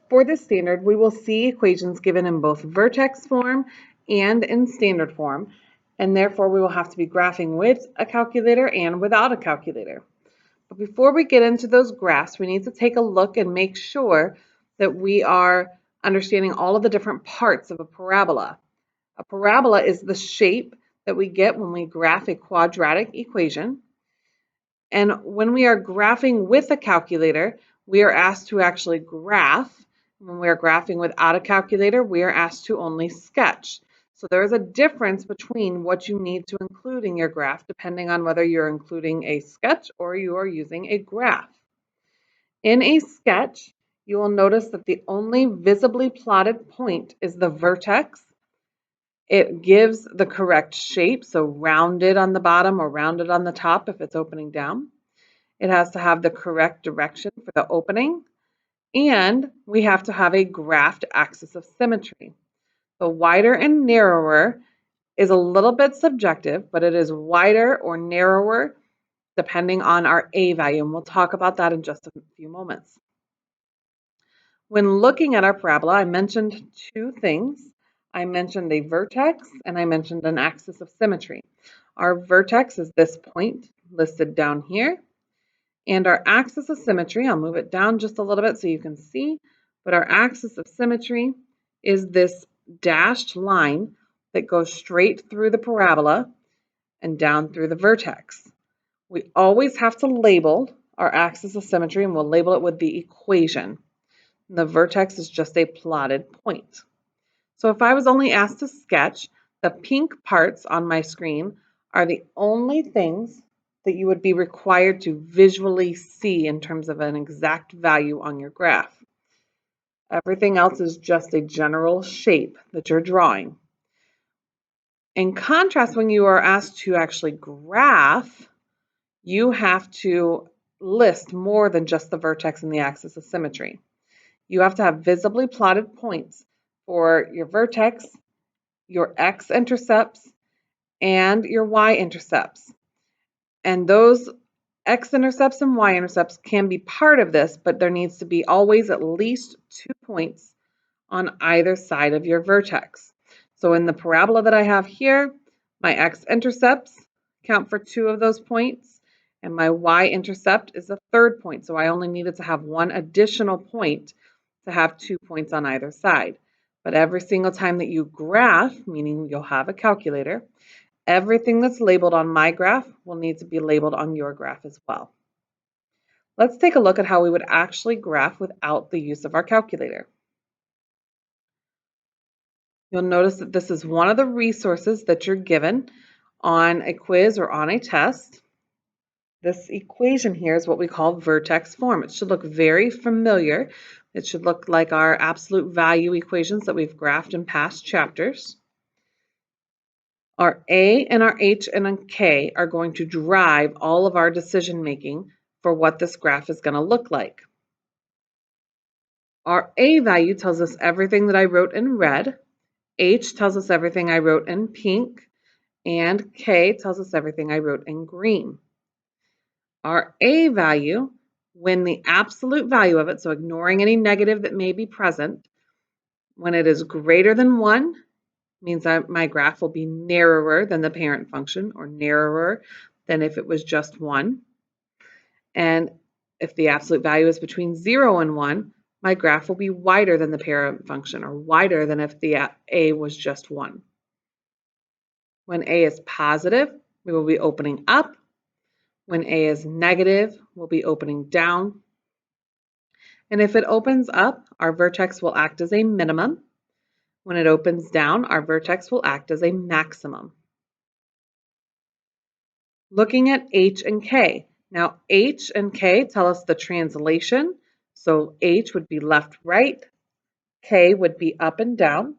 For this standard, we will see equations given in both vertex form and in standard form, and therefore we will have to be graphing with a calculator and without a calculator. But before we get into those graphs, we need to take a look and make sure that we are understanding all of the different parts of a parabola. A parabola is the shape that we get when we graph a quadratic equation. And when we are graphing with a calculator, we are asked to actually graph. When we are graphing without a calculator, we are asked to only sketch. So there is a difference between what you need to include in your graph depending on whether you're including a sketch or you are using a graph. In a sketch, you will notice that the only visibly plotted point is the vertex. It gives the correct shape, so rounded on the bottom or rounded on the top if it's opening down. It has to have the correct direction for the opening, and we have to have a graphed axis of symmetry. The wider and narrower is a little bit subjective, but it is wider or narrower depending on our A value, and we'll talk about that in just a few moments. When looking at our parabola, I mentioned two things. I mentioned a vertex and I mentioned an axis of symmetry. Our vertex is this point listed down here. And our axis of symmetry, I'll move it down just a little bit so you can see, but our axis of symmetry is this dashed line that goes straight through the parabola and down through the vertex. We always have to label our axis of symmetry, and we'll label it with the equation. The vertex is just a plotted point. So if I was only asked to sketch, the pink parts on my screen are the only things that you would be required to visually see in terms of an exact value on your graph. Everything else is just a general shape that you're drawing. In contrast, when you are asked to actually graph, you have to list more than just the vertex and the axis of symmetry. You have to have visibly plotted points for your vertex, your x-intercepts, and your y-intercepts. And those x-intercepts and y-intercepts can be part of this, but there needs to be always at least 2 points on either side of your vertex. So in the parabola that I have here, my x-intercepts count for 2 of those points, and my y-intercept is the third point. So I only needed to have one additional point to have 2 points on either side. But every single time that you graph, meaning you'll have a calculator, everything that's labeled on my graph will need to be labeled on your graph as well. Let's take a look at how we would actually graph without the use of our calculator. You'll notice that this is one of the resources that you're given on a quiz or on a test. This equation here is what we call vertex form. It should look very familiar. It should look like our absolute value equations that we've graphed in past chapters. Our A and our H and our K are going to drive all of our decision making for what this graph is going to look like. Our A value tells us everything that I wrote in red. H tells us everything I wrote in pink, and K tells us everything I wrote in green. Our A value, when the absolute value of it, so ignoring any negative that may be present, when it is greater than 1, means that my graph will be narrower than the parent function, or narrower than if it was just 1. And if the absolute value is between 0 and 1, my graph will be wider than the parent function, or wider than if the A was just 1. When A is positive, we will be opening up. When A is negative, we'll be opening down. And if it opens up, our vertex will act as a minimum. When it opens down, our vertex will act as a maximum. Looking at H and K. Now, H and K tell us the translation. So H would be left, right. K would be up and down.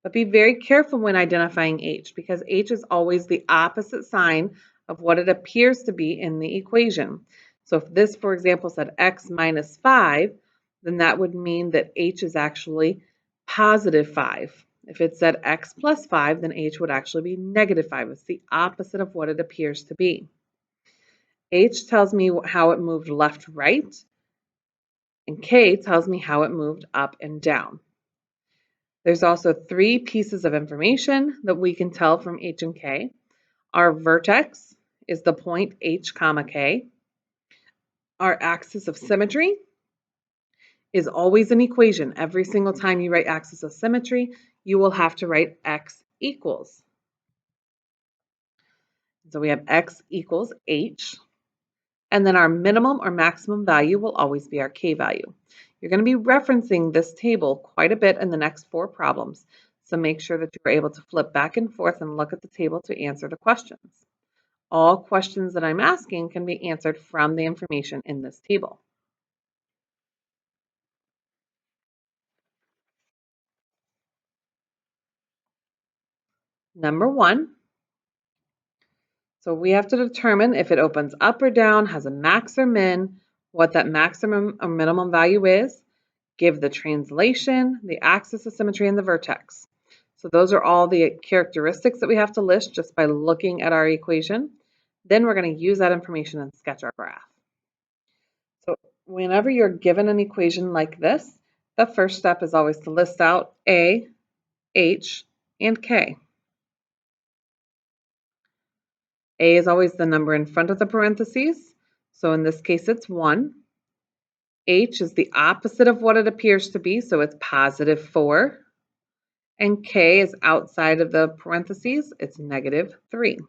But be very careful when identifying H, because H is always the opposite sign of what it appears to be in the equation. So if this, for example, said x minus 5, then that would mean that H is actually positive 5. If it said x plus 5, then H would actually be negative 5. It's the opposite of what it appears to be. H tells me how it moved left, right. and K tells me how it moved up and down. There's also 3 pieces of information that we can tell from H and K. Our vertex is the point H comma K. Our axis of symmetry is always an equation. Every single time you write axis of symmetry, you will have to write x equals. So we have x equals H. And then our minimum or maximum value will always be our K value. You're going to be referencing this table quite a bit in the next 4 problems, so make sure that you're able to flip back and forth and look at the table to answer the questions. All questions that I'm asking can be answered from the information in this table. Number 1, so we have to determine if it opens up or down, has a max or min, what that maximum or minimum value is, give the translation, the axis of symmetry, and the vertex. So those are all the characteristics that we have to list just by looking at our equation. Then we're going to use that information and sketch our graph. So whenever you're given an equation like this, the first step is always to list out A, H, and K. A is always the number in front of the parentheses. So in this case, it's 1. H is the opposite of what it appears to be, so it's positive 4. And K is outside of the parentheses, it's negative 3.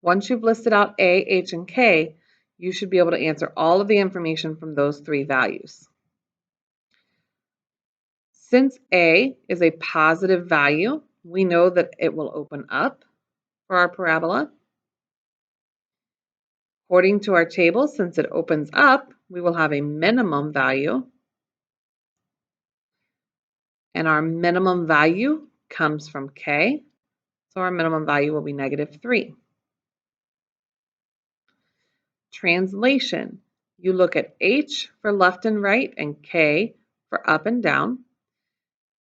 Once you've listed out A, H, and K, you should be able to answer all of the information from those 3 values. Since A is a positive value, we know that it will open up for our parabola. According to our table, since it opens up, we will have a minimum value. And our minimum value comes from K, so our minimum value will be negative 3. Translation. You look at H for left and right and K for up and down.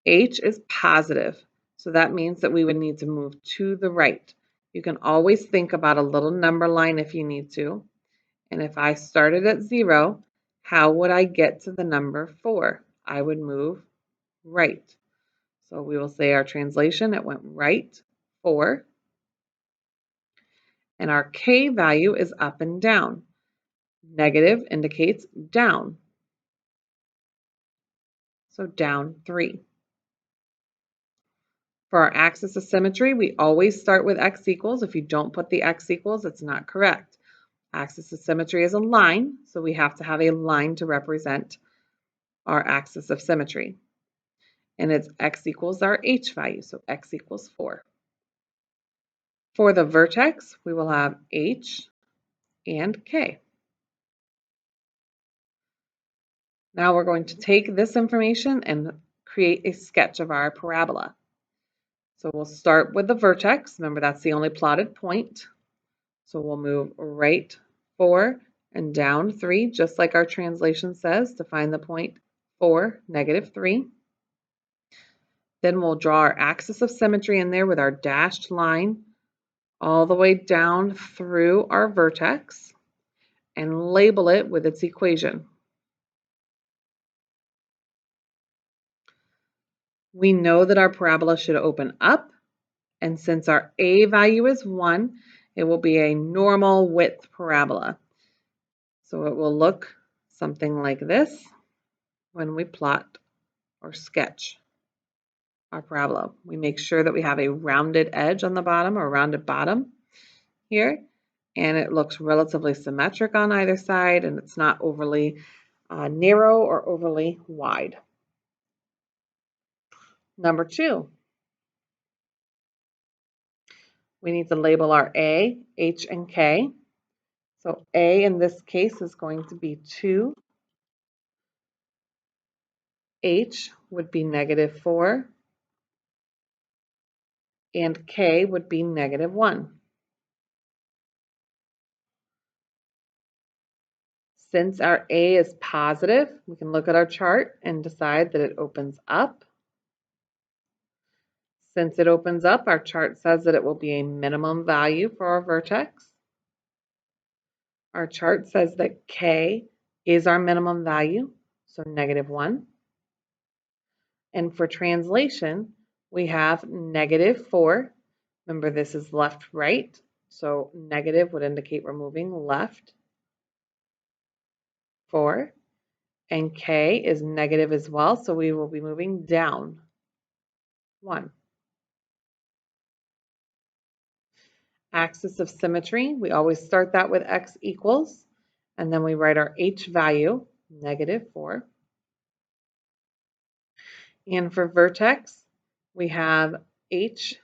H is positive, so that means that we would need to move to the right. You can always think about a little number line if you need to. And if I started at 0, how would I get to the number 4? I would move right. So we will say our translation, it went right 4. And our K value is up and down. Negative indicates down. So down 3. For our axis of symmetry, we always start with x equals. If you don't put the x equals, it's not correct. Axis of symmetry is a line, so we have to have a line to represent our axis of symmetry. And it's x equals our h value, so x equals 4. For the vertex, we will have h and k. Now we're going to take this information and create a sketch of our parabola. So we'll start with the vertex. Remember, that's the only plotted point. So we'll move right 4 and down 3, just like our translation says, to find the point 4, negative 3. Then we'll draw our axis of symmetry in there with our dashed line all the way down through our vertex and label it with its equation. We know that our parabola should open up, and since our A value is 1, it will be a normal width parabola. So it will look something like this when we plot or sketch our parabola. We make sure that we have a rounded edge on the bottom or rounded bottom here, and it looks relatively symmetric on either side, and it's not overly narrow or overly wide. Number 2, we need to label our A, H, and K. So A in this case is going to be 2. H would be negative 4. And K would be negative 1. Since our A is positive, we can look at our chart and decide that it opens up. Since it opens up, our chart says that it will be a minimum value for our vertex. Our chart says that K is our minimum value, so -1. And for translation, we have -4. Remember, this is left, right, so negative would indicate we're moving left. 4. And k is negative as well, so we will be moving down 1. Axis of symmetry, we always start that with x equals, and then we write our h value, -4. And for vertex, we have h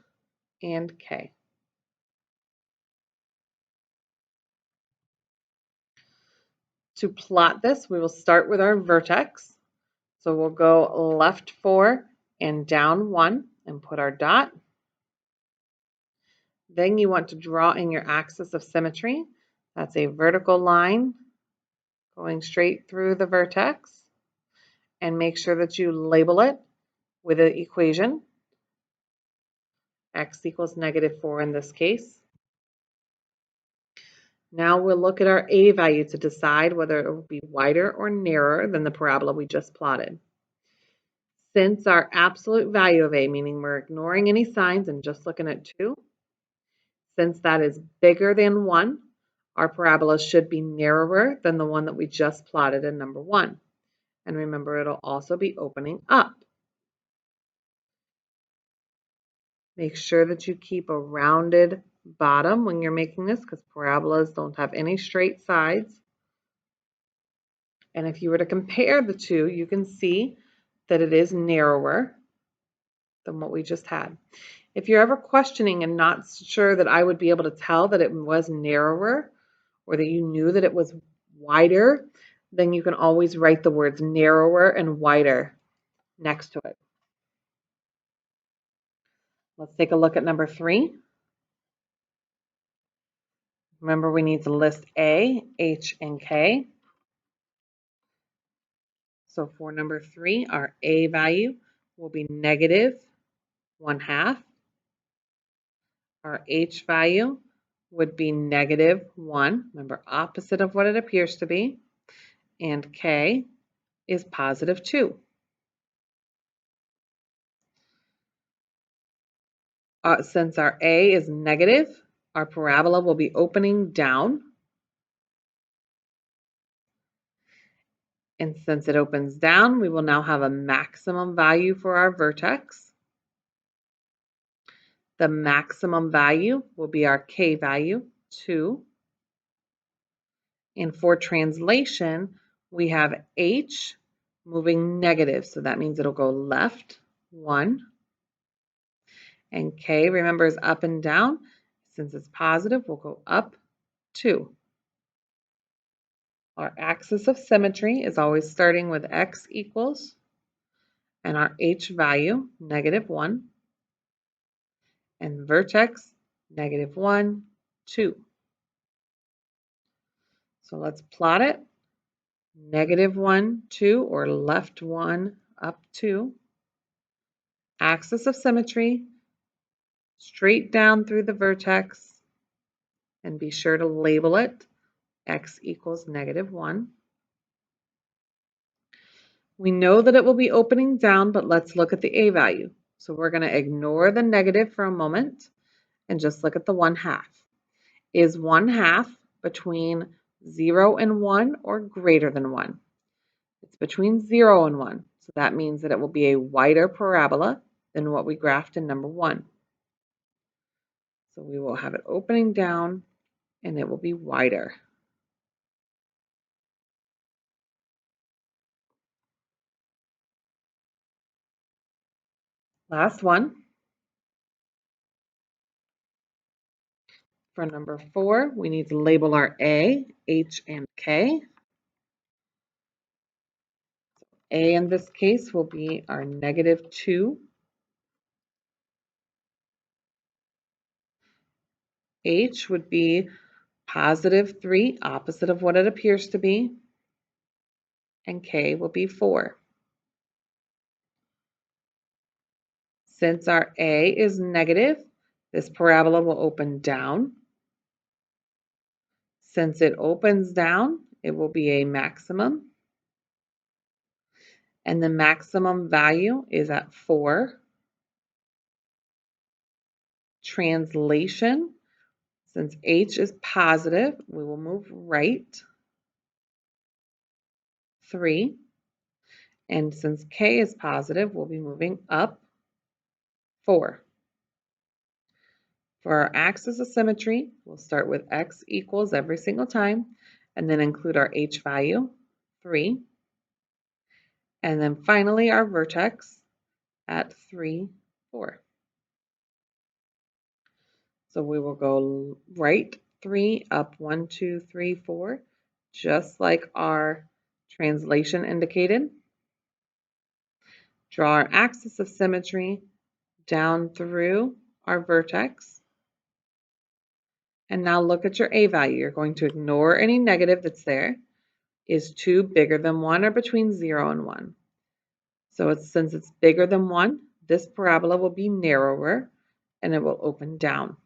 and k. To plot this, we will start with our vertex. So we'll go left 4 and down 1 and put our dot. Then you want to draw in your axis of symmetry. That's a vertical line going straight through the vertex. And make sure that you label it with an equation. X equals -4 in this case. Now we'll look at our a value to decide whether it will be wider or narrower than the parabola we just plotted. Since our absolute value of a, meaning we're ignoring any signs and just looking at 2, since that is bigger than 1, our parabola should be narrower than the one that we just plotted in number 1. And remember, it'll also be opening up. Make sure that you keep a rounded bottom when you're making this, because parabolas don't have any straight sides. And if you were to compare the two, you can see that it is narrower than what we just had. If you're ever questioning and not sure that I would be able to tell that it was narrower or that you knew that it was wider, then you can always write the words narrower and wider next to it. Let's take a look at number 3. Remember, we need to list A, H, and K. So for number 3, our A value will be -1/2. Our H value would be -1. Remember, opposite of what it appears to be. And K is +2. Since our A is negative, our parabola will be opening down. And since it opens down, we will now have a maximum value for our vertex. The maximum value will be our K value, 2. And for translation, we have H moving negative. So that means it'll go left, 1. And K, remember, is up and down. Since it's positive, we'll go up 2. Our axis of symmetry is always starting with x equals, and our h value, -1, and vertex, -1, 2. So let's plot it. -1, 2, or left 1, up 2. Axis of symmetry, straight down through the vertex, and be sure to label it x equals -1. We know that it will be opening down, but let's look at the a value. So we're going to ignore the negative for a moment and just look at the 1/2. Is 1/2 between 0 and 1 or greater than 1? It's between 0 and 1. So that means that it will be a wider parabola than what we graphed in number 1. So we will have it opening down and it will be wider. Last one. For number 4, we need to label our A, H, and K. A in this case will be our -2. H would be +3, opposite of what it appears to be. And K will be 4. Since our A is negative, this parabola will open down. Since it opens down, it will be a maximum. And the maximum value is at 4. Translation, since h is positive, we will move right 3. And since k is positive, we'll be moving up 4. For our axis of symmetry, we'll start with x equals every single time, and then include our h value, 3. And then finally our vertex at 3, 4. So we will go right 3, up 1, 2, 3, 4, just like our translation indicated. Draw our axis of symmetry down through our vertex. And now look at your a value. You're going to ignore any negative that's there. Is 2 bigger than 1 or between 0 and 1? So since it's bigger than 1, this parabola will be narrower and it will open down.